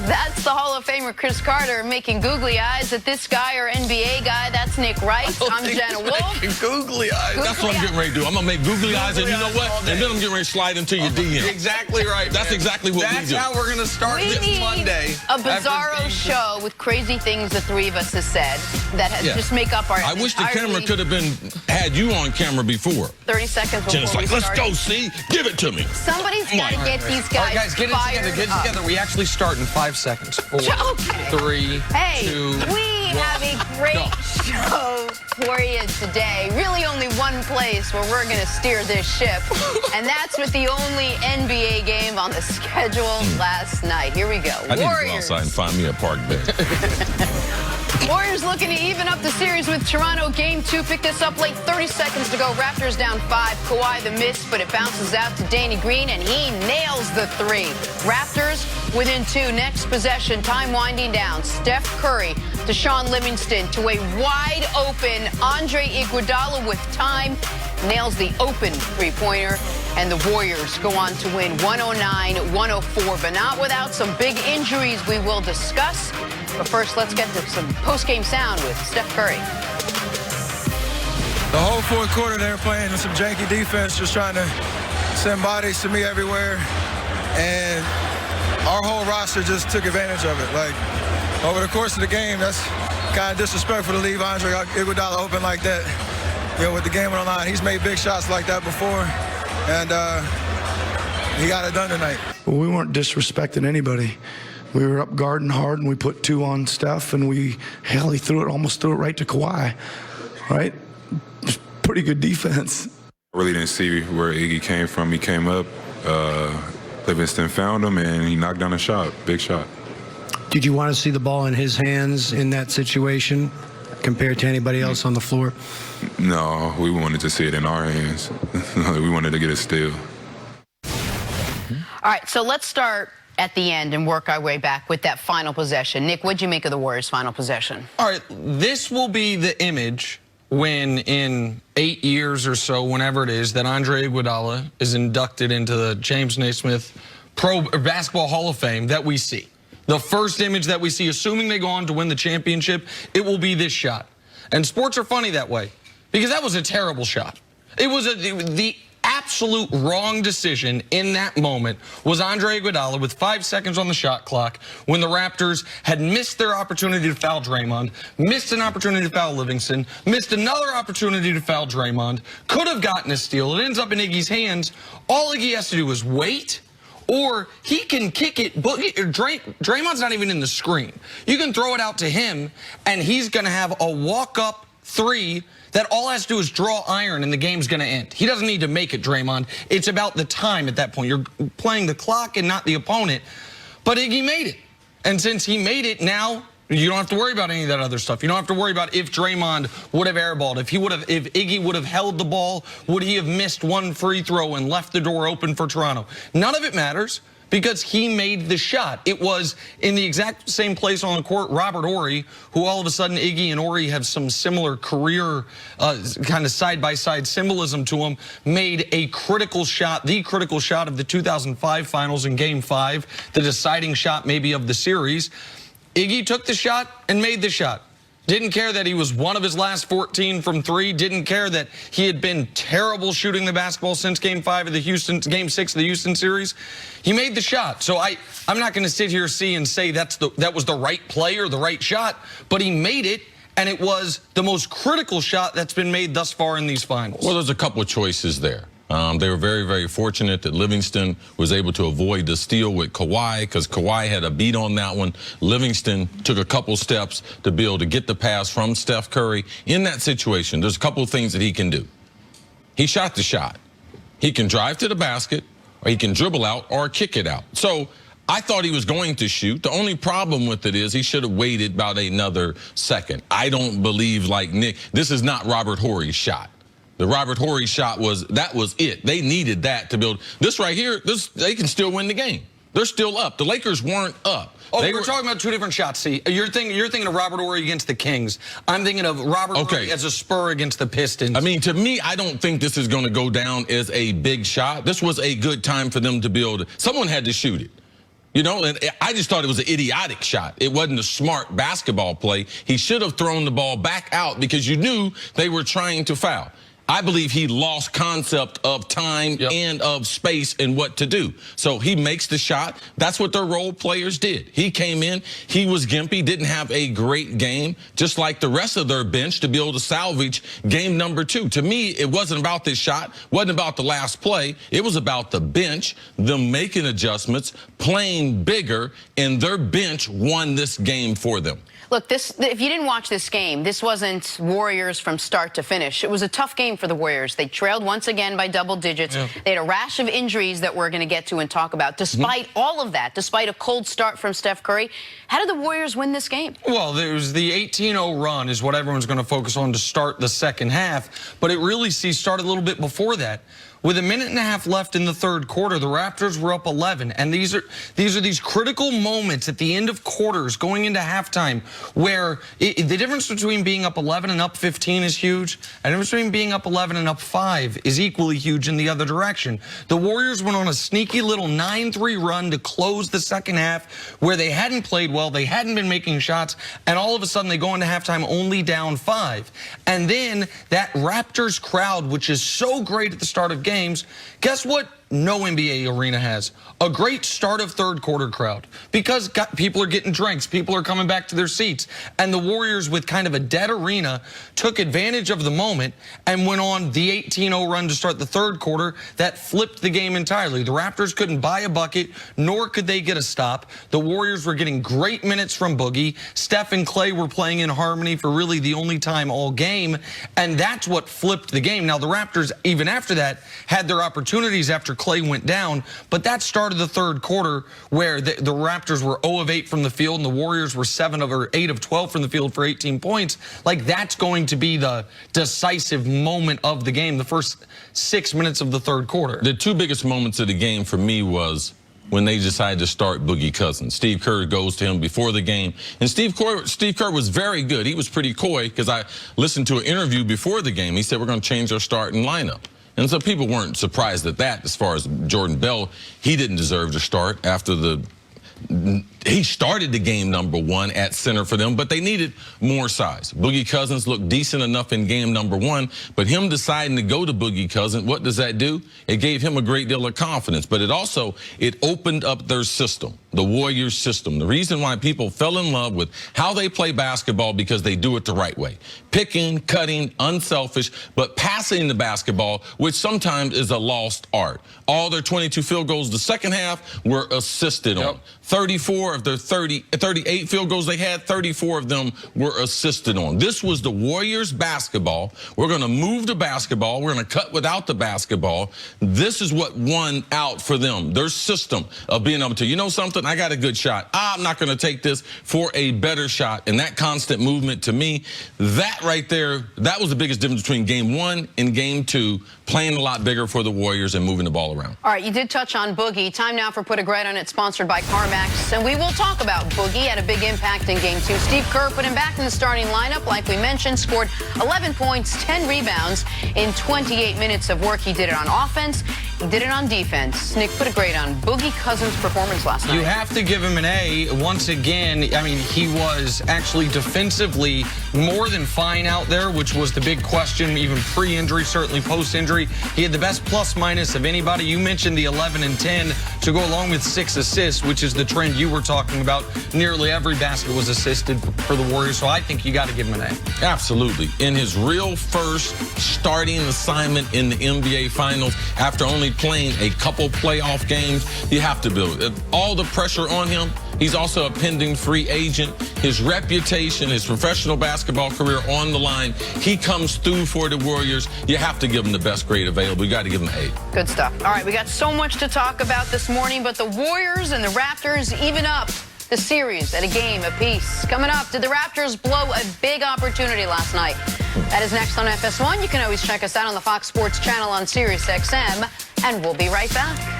That's the Hall of Famer Chris Carter making googly eyes at this guy or NBA guy. That's Nick Wright. I'm Jenna Wolf. Googly eyes. That's what I'm getting ready to do. I'm going to make googly eyes, and you know what? And then I'm getting ready to slide into your DM. Exactly right. That's exactly what we do. That's how we're going to start this Monday. A bizarro show with crazy things the three of us have said that just make up our. I wish the camera could have had you on camera before. 30 seconds before Jenna's like, we let's go, see? Give it to me. Somebody's got to get these guys. All right, guys, get it together. Get it together. We actually start in 5 seconds. 4, 3, hey, 2, we have a great show for you today. Really only one place where we're going to steer this ship, and that's with the only NBA game on the schedule last night. Here we go. I need to go outside and find me a park bed. Warriors looking to even up the series with Toronto. Game 2 picked this up late, 30 seconds to go. Raptors down 5. Kawhi the miss, but it bounces out to Danny Green, and he nails the 3. Raptors within 2. Next possession, time winding down. Steph Curry to Sean Livingston to a wide open Andre Iguodala with time. Nails the open three-pointer, and the Warriors go on to win 109-104, but not without some big injuries we will discuss. But first, let's get to some post-game sound with Steph Curry. The whole fourth quarter, they were playing some janky defense, just trying to send bodies to me everywhere, and our whole roster just took advantage of it. Like, over the course of the game, that's kind of disrespectful to leave Andre Iguodala open like that. You know, with the game on the line, he's made big shots like that before, and he got it done tonight. Well, we weren't disrespecting anybody. We were up guarding hard, and we put 2 on Steph, and he almost threw it right to Kawhi, right? Pretty good defense. I really didn't see where Iggy came from. He came up, Livingston found him, and he knocked down a shot, big shot. Did you want to see the ball in his hands in that situation compared to anybody else on the floor? No, we wanted to see it in our hands. We wanted to get a steal. All right, so let's start at the end and work our way back with that final possession. Nick, what'd you make of the Warriors' final possession? All right, this will be the image when in 8 years or so, whenever it is, that Andre Iguodala is inducted into the James Naismith Pro Basketball Hall of Fame that we see. The first image that we see, assuming they go on to win the championship, it will be this shot. And sports are funny that way, because that was a terrible shot. It was the absolute wrong decision in that moment was Andre Iguodala with 5 seconds on the shot clock when the Raptors had missed their opportunity to foul Draymond, missed an opportunity to foul Livingston, missed another opportunity to foul Draymond, could have gotten a steal. It ends up in Iggy's hands. All Iggy has to do is wait, or he can kick it. But Draymond's not even in the screen. You can throw it out to him, and he's going to have a walk-up 3 that all has to do is draw iron, and the game's going to end. He doesn't need to make it, Draymond. It's about the time at that point. You're playing the clock and not the opponent. But Iggy made it. And since he made it, now you don't have to worry about any of that other stuff. You don't have to worry about if Draymond would have airballed. If Iggy would have held the ball, would he have missed one free throw and left the door open for Toronto? None of it matters, because he made the shot. It was in the exact same place on the court, Robert Horry, who all of a sudden Iggy and Horry have some similar career kind of side-by-side symbolism to him, made a critical shot, the critical shot of the 2005 finals in Game 5, the deciding shot maybe of the series. Iggy took the shot and made the shot. Didn't care that he was one of his last 14 from 3. Didn't care that he had been terrible shooting the basketball since Game 6 of the Houston series. He made the shot. So I'm not going to sit here and say that was the right play or the right shot, but he made it, and it was the most critical shot that's been made thus far in these finals. Well, there's a couple of choices there. They were very, very fortunate that Livingston was able to avoid the steal with Kawhi, because Kawhi had a beat on that one. Livingston took a couple steps to be able to get the pass from Steph Curry. In that situation, there's a couple of things that he can do. He shot the shot. He can drive to the basket, or he can dribble out or kick it out. So I thought he was going to shoot. The only problem with it is he should have waited about another second. I don't believe, like Nick, this is not Robert Horry's shot. The Robert Horry shot was it. They needed that to build this right here. They can still win the game. They're still up. The Lakers weren't up. Oh, we're talking about 2 different shots. See, you're thinking of Robert Horry against the Kings. I'm thinking of Robert Horry as a Spur against the Pistons. I mean, to me, I don't think this is going to go down as a big shot. This was a good time for them to build. Someone had to shoot it. You know, and I just thought it was an idiotic shot. It wasn't a smart basketball play. He should have thrown the ball back out because you knew they were trying to foul. I believe he lost concept of time and of space and what to do. So he makes the shot. That's what their role players did. He came in. He was gimpy, didn't have a great game, just like the rest of their bench to be able to salvage game number 2. To me, it wasn't about this shot, wasn't about the last play. It was about the bench, them making adjustments, playing bigger, and their bench won this game for them. Look, if you didn't watch this game, this wasn't Warriors from start to finish. It was a tough game for the Warriors. They trailed once again by double digits. They had a rash of injuries that we're going to get to and talk about. Despite all of that, despite a cold start from Steph Curry, how did the Warriors win this game? Well, there was the 18-0 run is what everyone's going to focus on to start the second half, but it really started a little bit before that. With a minute and a half left in the third quarter, the Raptors were up 11, and these are these critical moments at the end of quarters going into halftime where the difference between being up 11 and up 15 is huge, and the difference between being up 11 and up 5 is equally huge in the other direction. The Warriors went on a sneaky little 9-3 run to close the second half where they hadn't played well, they hadn't been making shots, and all of a sudden they go into halftime only down 5. And then that Raptors crowd, which is so great at the start of games, guess what no NBA arena has? A great start of third quarter crowd, because people are getting drinks, people are coming back to their seats, and the Warriors, with kind of a dead arena, took advantage of the moment and went on the 18-0 run to start the third quarter that flipped the game entirely. The Raptors couldn't buy a bucket, nor could they get a stop. The Warriors were getting great minutes from Boogie. Steph and Klay were playing in harmony for really the only time all game, and that's what flipped the game. Now, the Raptors, even after that, had their opportunities after Klay went down, but that started the third quarter where the Raptors were 0 of 8 from the field and the Warriors were 8 of 12 from the field for 18 points. Like, that's going to be the decisive moment of the game, the first 6 minutes of the third quarter. The two biggest moments of the game for me was when they decided to start Boogie Cousins. Steve Kerr goes to him before the game, and Steve Kerr was very good. He was pretty coy, because I listened to an interview before the game. He said, we're going to change our starting lineup. And so people weren't surprised at that. As far as Jordan Bell, he didn't deserve to start after he started the game number 1 at center for them, but they needed more size. Boogie Cousins looked decent enough in game number 1, but him deciding to go to Boogie Cousins, what does that do? It gave him a great deal of confidence, but it opened up their system, the Warriors system. The reason why people fell in love with how they play basketball, because they do it the right way. Picking, cutting, unselfish, but passing the basketball, which sometimes is a lost art. All their 22 field goals the second half were assisted on. 34 of their 38 field goals they had, 34 of them were assisted on. This was the Warriors basketball. We're going to move the basketball. We're going to cut without the basketball. This is what won out for them, their system of being able to, you know something, I got a good shot. I'm not going to take this for a better shot. And that constant movement, to me, that right there, that was the biggest difference between game 1 and game 2, playing a lot bigger for the Warriors and moving the ball around. All right, you did touch on Boogie. Time now for Put a Grade on It, sponsored by CarMax. And we will talk about Boogie. Had a big impact in game 2. Steve Kerr put him back in the starting lineup, like we mentioned, scored 11 points, 10 rebounds in 28 minutes of work. He did it on offense. He did it on defense. Nick, put a grade on Boogie Cousins' performance last night. You have to give him an A. Once again, I mean, he was actually defensively more than fine out there, which was the big question, even pre-injury, certainly post-injury. He had the best plus-minus of anybody. You mentioned the 11 and 10 to go along with 6 assists, which is the trend you were talking about. Nearly every basket was assisted for the Warriors, so I think you got to give him an A. Absolutely. In his real first starting assignment in the NBA Finals, after only playing a couple playoff games, you have to build all the pressure on him. He's also a pending free agent. His reputation, his professional basketball career on the line. He comes through for the Warriors. You have to give him the best grade available. You got to give him an A. Good stuff. All right, we got so much to talk about this morning, but the Warriors and the Raptors even up the series at a game apiece. Coming up, did the Raptors blow a big opportunity last night? That is next on FS1. You can always check us out on the Fox Sports channel on SiriusXM, and we'll be right back.